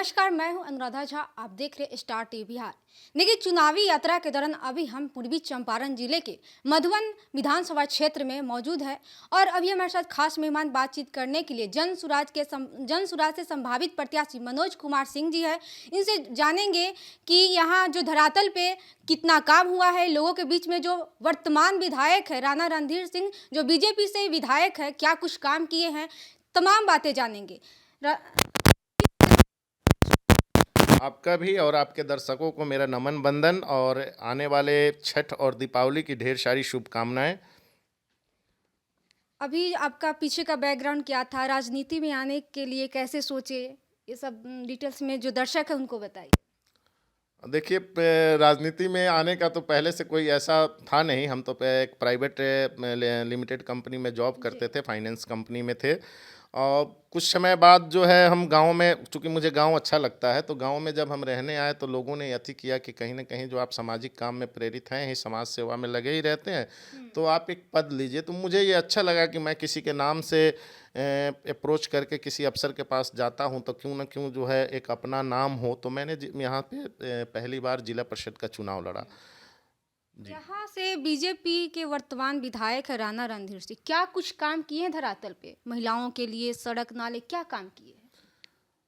नमस्कार, मैं हूं अनुराधा झा। आप देख रहे स्टार टीवी बिहार। देखिए, चुनावी यात्रा के दौरान अभी हम पूर्वी चंपारण जिले के मधुबन विधानसभा क्षेत्र में मौजूद है और अभी हमारे साथ खास मेहमान बातचीत करने के लिए जन सुराज से संभावित प्रत्याशी मनोज कुमार सिंह जी है। इनसे जानेंगे कि यहाँ जो धरातल पे कितना काम हुआ है, लोगों के बीच में जो वर्तमान विधायक है राणा रणधीर सिंह जो बीजेपी से विधायक है, क्या कुछ काम किए हैं, तमाम बातें जानेंगे। आपका भी और आपके दर्शकों को मेरा नमन बंदन और आने वाले छठ और दीपावली की ढेर सारी शुभकामनाएं। अभी आपका पीछे का बैकग्राउंड क्या था, राजनीति में आने के लिए कैसे सोचे, ये सब डिटेल्स में जो दर्शक है उनको बताइए। देखिए, राजनीति में आने का तो पहले से कोई ऐसा था नहीं। हम तो एक प्राइवेट लिमिटेड कंपनी में जॉब करते थे, फाइनेंस कंपनी में थे। और कुछ समय बाद जो है हम गांव में, चूँकि मुझे गांव अच्छा लगता है, तो गांव में जब हम रहने आए तो लोगों ने यति किया कि कहीं ना कहीं जो आप सामाजिक काम में प्रेरित हैं, ही समाज सेवा में लगे ही रहते हैं, तो आप एक पद लीजिए। तो मुझे ये अच्छा लगा कि मैं किसी के नाम से अप्रोच करके किसी अफसर के पास जाता हूं तो क्यों ना क्यों जो है एक अपना नाम हो। तो मैंने यहाँ पे पहली बार जिला परिषद का चुनाव लड़ा जी। यहाँ से बीजेपी के वर्तमान विधायक है राणा रणधीर सिंह, क्या कुछ काम किए हैं धरातल पे महिलाओं के लिए, सड़क नाले, क्या काम किए हैं?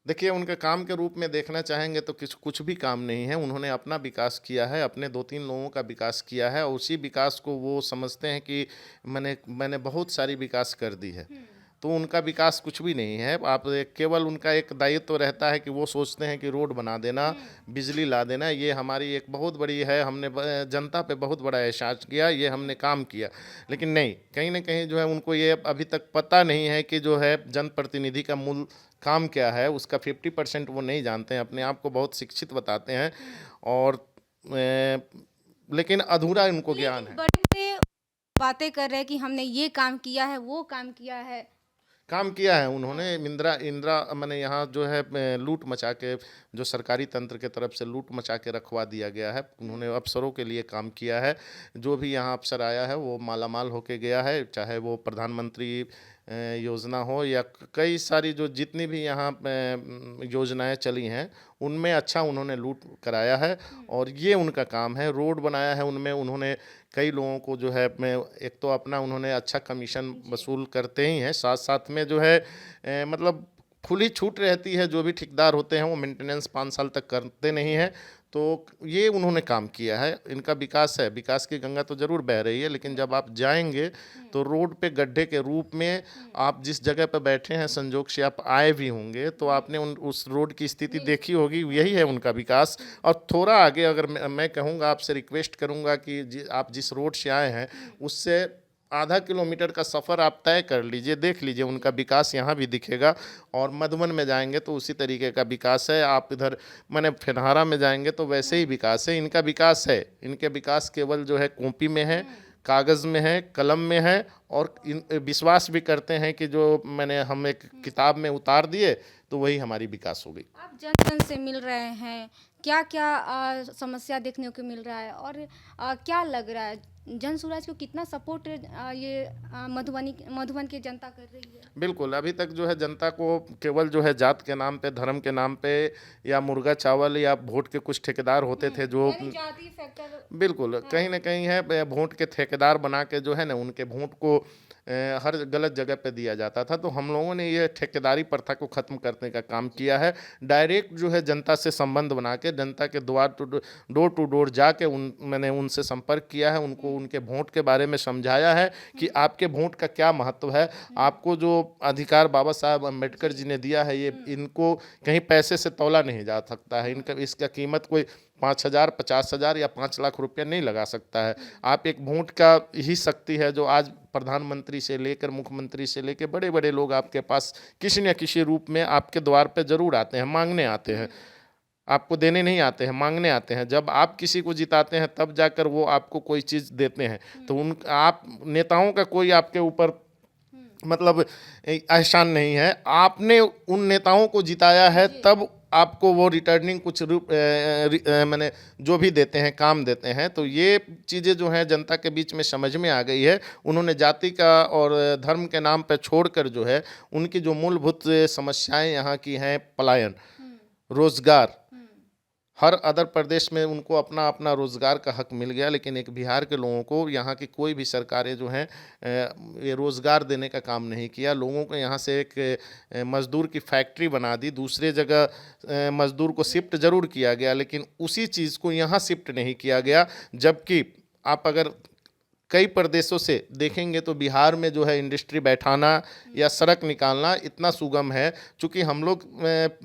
देखिए, उनके काम के रूप में देखना चाहेंगे तो कुछ भी काम नहीं है। उन्होंने अपना विकास किया है, अपने 2-3 लोगों का विकास किया है और उसी विकास को वो समझते हैं कि मैंने बहुत सारी विकास कर दी है। तो उनका विकास कुछ भी नहीं है। आप केवल उनका एक दायित्व तो रहता है कि वो सोचते हैं कि रोड बना देना, बिजली ला देना, ये हमारी एक बहुत बड़ी है। हमने जनता पे बहुत बड़ा एहसास किया, ये हमने काम किया। लेकिन नहीं, कहीं ना कहीं जो है उनको ये अभी तक पता नहीं है कि जो है जनप्रतिनिधि का मूल काम क्या है। उसका 50% वो नहीं जानते हैं। अपने आप को बहुत शिक्षित बताते हैं और लेकिन अधूरा उनको ज्ञान है। बड़े बड़े बातें कर रहे हैं कि हमने ये काम किया है, वो काम किया है। काम किया है उन्होंने। इंदिरा इंदिरा मैंने यहाँ जो है लूट मचा के, जो सरकारी तंत्र के तरफ से लूट मचा के रखवा दिया गया है, उन्होंने अफसरों के लिए काम किया है। जो भी यहाँ अफसर आया है वो मालामाल होके गया है, चाहे वो प्रधानमंत्री योजना हो या कई सारी जो जितनी भी यहाँ योजनाएं चली हैं उनमें अच्छा उन्होंने लूट कराया है। और ये उनका काम है। रोड बनाया है उनमें उन्होंने कई लोगों को जो है मैं एक तो अपना उन्होंने अच्छा कमीशन वसूल करते ही हैं, साथ साथ में जो है मतलब खुली छूट रहती है। जो भी ठेकेदार होते हैं वो मेंटेनेंस 5 साल तक करते नहीं हैं। तो ये उन्होंने काम किया है। इनका विकास है, विकास की गंगा तो ज़रूर बह रही है, लेकिन जब आप जाएंगे तो रोड पे गड्ढे के रूप में आप जिस जगह पे बैठे हैं, संजोग से आप आए भी होंगे तो आपने उस रोड की स्थिति देखी होगी। यही है उनका विकास। और थोड़ा आगे अगर मैं कहूँगा, आपसे रिक्वेस्ट करूँगा कि आप जिस रोड से आए हैं उससे आधा किलोमीटर का सफ़र आप तय कर लीजिए, देख लीजिए, उनका विकास यहाँ भी दिखेगा। और मधुबन में जाएंगे तो उसी तरीके का विकास है। आप इधर मैंने फेनहारा में जाएंगे तो वैसे ही विकास है। इनका विकास है, इनके विकास केवल जो है कॉपी में है, कागज़ में है, कलम में है। और विश्वास भी करते हैं कि जो हम एक किताब में उतार दिए तो वही हमारी विकास हो गई। आप जन जन से मिल रहे हैं, क्या क्या समस्या देखने को मिल रहा है और क्या लग रहा है जन सुराज को कितना सपोर्ट ये मधुबन की जनता कर रही है? बिल्कुल, अभी तक जो है जनता को केवल जो है जात के नाम पे, धर्म के नाम पे या मुर्गा चावल या वोट के कुछ ठेकेदार होते थे जो यानी जाति फैक्टर। बिल्कुल कहीं ना कहीं है, वोट के ठेकेदार बना के जो है ना उनके वोट को हर गलत जगह पे दिया जाता था। तो हम लोगों ने ये ठेकेदारी प्रथा को ख़त्म करने का काम किया है। डायरेक्ट जो है जनता से संबंध बना के, जनता के डोर टू डोर जाके मैंने उनसे संपर्क किया है, उनको उनके वोट के बारे में समझाया है कि आपके वोट का क्या महत्व है। आपको जो अधिकार बाबा साहब अम्बेडकर जी ने दिया है, ये इनको कहीं पैसे से तौला नहीं जा सकता है। इनका इसका कीमत कोई 5,000, 50,000 या 5 लाख रुपया नहीं लगा सकता है। आप एक वोट का ही शक्ति है जो आज प्रधानमंत्री से लेकर मुख्यमंत्री से लेकर बड़े बड़े लोग आपके पास किसी न किसी रूप में आपके द्वार पे ज़रूर आते हैं, मांगने आते हैं। आपको देने नहीं आते हैं, मांगने आते हैं। जब आप किसी को जिताते हैं तब जाकर वो आपको कोई चीज़ देते हैं। तो आप नेताओं का कोई आपके ऊपर मतलब एहसान नहीं है। आपने उन नेताओं को जिताया है तब आपको वो रिटर्निंग कुछ रूप मैंने जो भी देते हैं, काम देते हैं। तो ये चीज़ें जो हैं जनता के बीच में समझ में आ गई है। उन्होंने जाति का और धर्म के नाम पर छोड़कर जो है उनकी जो मूलभूत समस्याएं यहाँ की हैं, पलायन, रोजगार, हर अदर प्रदेश में उनको अपना अपना रोजगार का हक मिल गया, लेकिन एक बिहार के लोगों को यहाँ की कोई भी सरकारें जो हैं ये रोजगार देने का काम नहीं किया। लोगों को यहाँ से एक मजदूर की फैक्ट्री बना दी, दूसरे जगह मजदूर को शिफ्ट जरूर किया गया, लेकिन उसी चीज़ को यहाँ शिफ्ट नहीं किया गया। जबकि आप अगर कई प्रदेशों से देखेंगे तो बिहार में जो है इंडस्ट्री बैठाना या सड़क निकालना इतना सुगम है, क्योंकि हम लोग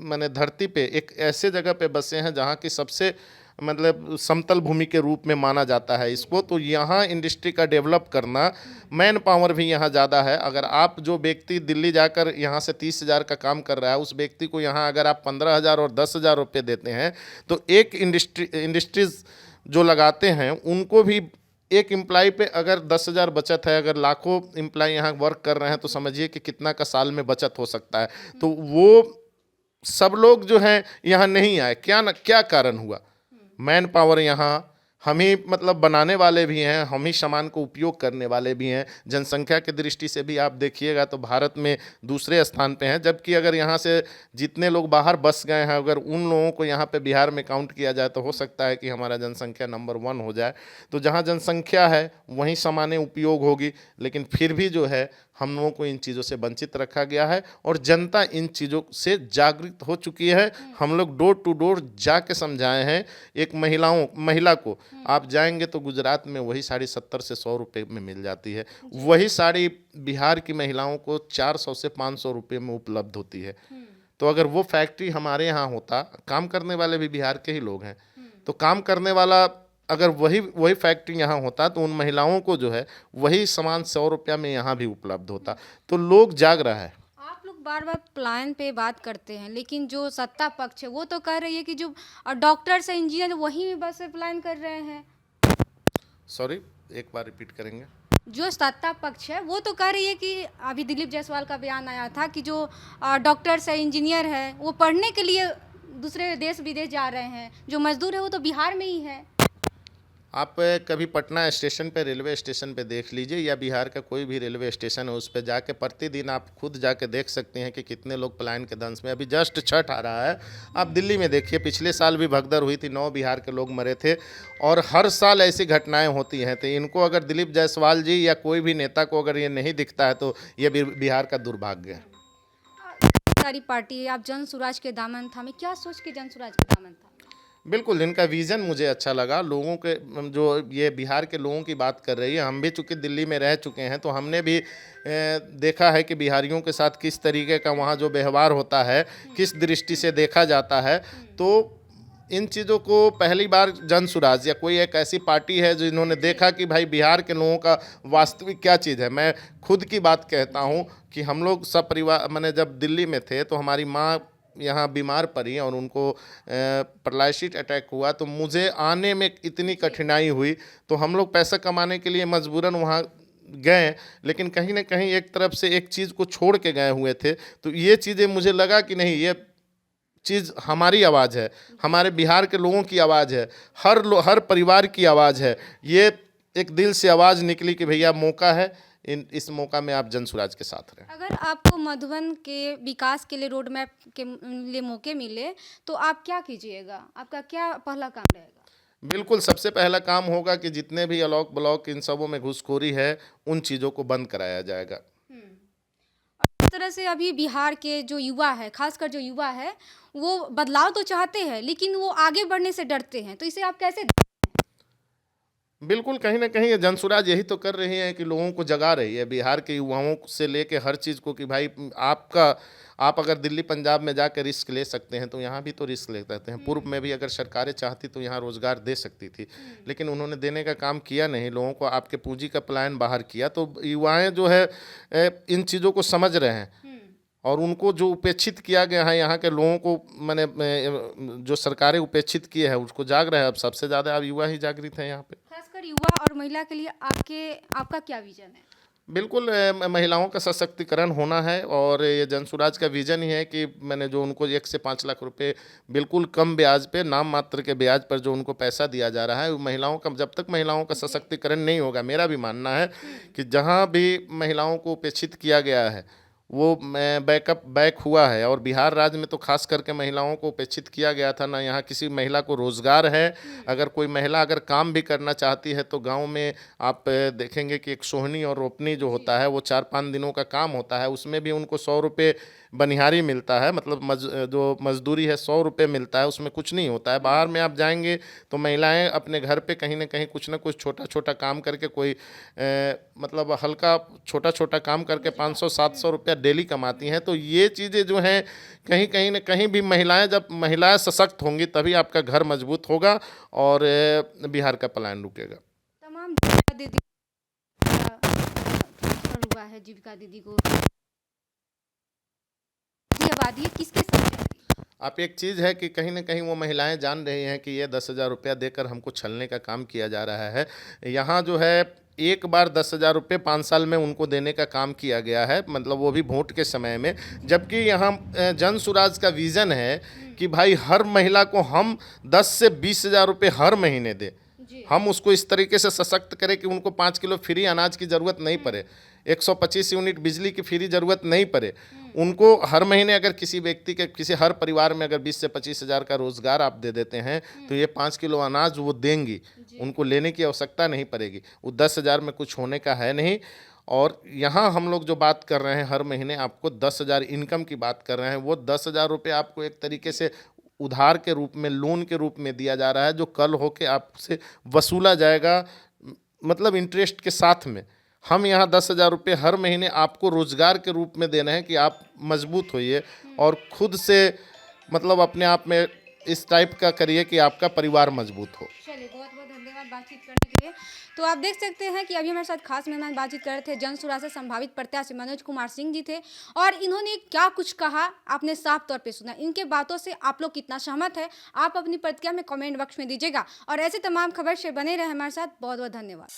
माने धरती पे एक ऐसे जगह पे बसे हैं जहाँ की सबसे मतलब समतल भूमि के रूप में माना जाता है इसको। तो यहाँ इंडस्ट्री का डेवलप करना, मैन पावर भी यहाँ ज़्यादा है। अगर आप जो व्यक्ति दिल्ली जाकर यहाँ से 30,000 का काम कर रहा है, उस व्यक्ति को यहाँ अगर आप 15,000 और 10,000 रुपये देते हैं, तो एक इंडस्ट्रीज जो लगाते हैं उनको भी एक एम्प्लाई पे अगर 10,000 बचत है, अगर लाखों एम्प्लाई यहाँ वर्क कर रहे हैं, तो समझिए कि कितना का साल में बचत हो सकता है। तो वो सब लोग जो हैं यहाँ नहीं आए, क्या कारण हुआ? मैन पावर यहाँ हम ही मतलब बनाने वाले भी हैं, हम ही सामान को उपयोग करने वाले भी हैं। जनसंख्या की दृष्टि से भी आप देखिएगा तो भारत में दूसरे स्थान पे हैं, जबकि अगर यहाँ से जितने लोग बाहर बस गए हैं, अगर उन लोगों को यहाँ पे बिहार में काउंट किया जाए तो हो सकता है कि हमारा जनसंख्या नंबर 1 हो जाए। तो जहाँ जनसंख्या है वहीं सामान्य उपयोग होगी, लेकिन फिर भी जो है हम लोगों को इन चीज़ों से वंचित रखा गया है और जनता इन चीज़ों से जागृत हो चुकी है। हम लोग डोर टू डोर जाके समझाए हैं। एक महिला को आप जाएंगे तो गुजरात में वही साड़ी 70 से 100 रुपये में मिल जाती है, वही साड़ी बिहार की महिलाओं को 400 से 500 रुपये में उपलब्ध होती है। तो अगर वो फैक्ट्री हमारे यहाँ होता, काम करने वाले भी बिहार के ही लोग हैं, तो काम करने वाला अगर वही फैक्ट्री यहाँ होता तो उन महिलाओं को जो है वही सामान 100 रुपया में यहाँ भी उपलब्ध होता। तो लोग जाग रहा है। आप लोग बार बार प्लान पे बात करते हैं, लेकिन जो सत्ता पक्ष है वो तो कह रही है कि जो डॉक्टर से इंजीनियर वही बस प्लान कर रहे हैं। सॉरी, एक बार रिपीट करेंगे? जो सत्ता पक्ष है वो तो कह रही है कि अभी दिलीप जायसवाल का बयान आया था कि जो डॉक्टर्स है, इंजीनियर है, वो पढ़ने के लिए दूसरे देश विदेश जा रहे हैं, जो मजदूर है वो तो बिहार में ही है। आप कभी पटना स्टेशन पे, रेलवे स्टेशन पे देख लीजिए, या बिहार का कोई भी रेलवे स्टेशन है उस पे जाके प्रतिदिन आप खुद जाके देख सकते हैं कि कितने लोग पलायन के दंश में। अभी जस्ट छठ आ रहा है, आप दिल्ली में देखिए, पिछले साल भी भगदड़ हुई थी, 9 बिहार के लोग मरे थे, और हर साल ऐसी घटनाएं होती हैं। तो इनको अगर दिलीप जायसवाल जी या कोई भी नेता को अगर ये नहीं दिखता है तो ये बिहार का दुर्भाग्य है। सारी पार्टी आप जन स्वराज के दामन थामे, क्या सोच के जन स्वराज के दामन था? बिल्कुल, इनका विज़न मुझे अच्छा लगा। लोगों के जो ये बिहार के लोगों की बात कर रही है, हम भी चूँकि दिल्ली में रह चुके हैं तो हमने भी देखा है कि बिहारियों के साथ किस तरीके का वहाँ जो व्यवहार होता है, किस दृष्टि से देखा जाता है। तो इन चीज़ों को पहली बार जन स्वराज या कोई एक ऐसी पार्टी है जिन्होंने देखा कि भाई बिहार के लोगों का वास्तविक क्या चीज़ है। मैं खुद की बात कहता हूँ कि हम लोग सब परिवार, मैंने जब दिल्ली में थे तो हमारी माँ यहाँ बीमार पड़ी और उनको पैरालिसिस अटैक हुआ, तो मुझे आने में इतनी कठिनाई हुई, तो हम लोग पैसा कमाने के लिए मजबूरन वहाँ गए, लेकिन कहीं ना कहीं एक तरफ से एक चीज़ को छोड़ के गए हुए थे। तो ये चीज़ें मुझे लगा कि नहीं, ये चीज़ हमारी आवाज़ है, हमारे बिहार के लोगों की आवाज़ है, हर परिवार की आवाज़ है। ये एक दिल से आवाज़ निकली कि भैया मौका है, इस मौका में आप जन स्वराज के साथ रहें। अगर आपको मधुबन के विकास के लिए रोड मैप के लिए मौके मिले तो आप क्या कीजिएगा? आपका क्या पहला काम रहेगा? बिल्कुल, सबसे पहला काम होगा कि जितने भी अलोक ब्लॉक इन सबों में घूसखोरी है, उन चीज़ों को बंद कराया जाएगा। इस तरह से अभी बिहार के जो युवा है, खासकर जो युवा है, वो बदलाव तो चाहते हैं लेकिन वो आगे बढ़ने से डरते हैं, तो इसे आप कैसे? बिल्कुल, कहीं ना कहीं ये जन स्वराज यही तो कर रही है कि लोगों को जगा रही है, बिहार के युवाओं से लेके हर चीज़ को, कि भाई आप अगर दिल्ली पंजाब में जाकर रिस्क ले सकते हैं तो यहाँ भी तो रिस्क ले सकते हैं। पूर्व में भी अगर सरकारें चाहती तो यहाँ रोज़गार दे सकती थी, लेकिन उन्होंने देने का काम किया नहीं, लोगों को आपके पूंजी का पलायन बाहर किया। तो युवाएँ जो है इन चीज़ों को समझ रहे हैं, और उनको जो उपेक्षित किया गया है यहाँ के लोगों को, मैंने जो सरकारें उपेक्षित किए हैं उसको जाग रहे हैं। अब सबसे ज़्यादा अब युवा ही जागृत है यहाँ पे। खासकर युवा और महिला के लिए आपका क्या विजन है? बिल्कुल, महिलाओं का सशक्तिकरण होना है, और ये जन स्वराज का विजन ही है कि मैंने जो उनको 1 से 5 लाख रुपए बिल्कुल कम ब्याज पे, नाम मात्र के ब्याज पर जो उनको पैसा दिया जा रहा है, वो महिलाओं का, जब तक महिलाओं का सशक्तिकरण नहीं होगा, मेरा भी मानना है कि जहाँ भी महिलाओं को उपेक्षित किया गया है वो बैक हुआ है। और बिहार राज्य में तो खास करके महिलाओं को उपेक्षित किया गया था, ना यहाँ किसी महिला को रोजगार है। अगर कोई महिला अगर काम भी करना चाहती है तो गांव में आप देखेंगे कि एक सोहनी और रोपनी जो होता है वो 4-5 दिनों का काम होता है, उसमें भी उनको 100 रुपये बनिहारी मिलता है, मतलब जो मजदूरी है 100 रुपये मिलता है, उसमें कुछ नहीं होता है। बाहर में आप जाएंगे तो महिलाएं अपने घर पे कहीं ना कहीं कुछ ना कुछ छोटा छोटा काम करके कोई मतलब हल्का छोटा छोटा काम करके 500-700 रुपया डेली कमाती हैं। तो ये चीज़ें जो हैं कहीं ना कहीं भी जब महिलाएं सशक्त होंगी तभी आपका घर मजबूत होगा और बिहार का पलायन रुकेगा। तमाम जीविका दीदी ट्रांसफर हुआ है, जीविका दीदी को आबादी किसके साथ है? आप एक चीज़ है कि कहीं ना कहीं वो महिलाएं जान रही हैं कि ये 10,000 रुपया देकर हमको छलने का काम किया जा रहा है। यहाँ जो है एक बार 10,000 रुपये 5 साल में उनको देने का काम किया गया है, मतलब वो भी वोट के समय में। जबकि यहाँ जन सुराज का विज़न है कि भाई हर महिला को हम 10 से 20,000 रुपये हर महीने दें। हम उसको इस तरीके से सशक्त करें कि उनको 5 किलो फ्री अनाज की ज़रूरत नहीं पड़े, 125 यूनिट बिजली की फ्री ज़रूरत नहीं पड़े। उनको हर महीने अगर किसी व्यक्ति के किसी हर परिवार में अगर 20 से 25 हज़ार का रोज़गार आप दे देते हैं तो ये 5 किलो अनाज वो देंगी, उनको लेने की आवश्यकता नहीं पड़ेगी। वो 10,000 में कुछ होने का है नहीं। और यहाँ हम लोग जो बात कर रहे हैं हर महीने आपको 10,000 इनकम की बात कर रहे हैं, वो 10,000 रुपये आपको एक तरीके से उधार के रूप में, लोन के रूप में दिया जा रहा है, जो कल होके आपसे वसूला जाएगा, मतलब इंटरेस्ट के साथ में। हम यहाँ 10,000 रुपये हर महीने आपको रोज़गार के रूप में दे रहे हैं कि आप मजबूत होइए और खुद से मतलब अपने आप में इस टाइप का करिए कि आपका परिवार मजबूत हो। चलिए, बहुत बहुत धन्यवाद बातचीत करने के लिए। तो आप देख सकते हैं कि अभी हमारे साथ खास मेहमान बातचीत कर रहे थे, जन सुराज से संभावित प्रत्याशी मनोज कुमार सिंह जी थे और इन्होंने क्या कुछ कहा आपने साफ तौर पे सुना। इनके बातों से आप लोग कितना सहमत है, आप अपनी प्रतिक्रिया में कमेंट बॉक्स में दीजिएगा और ऐसे तमाम खबर से बने रहे हमारे साथ। बहुत बहुत धन्यवाद।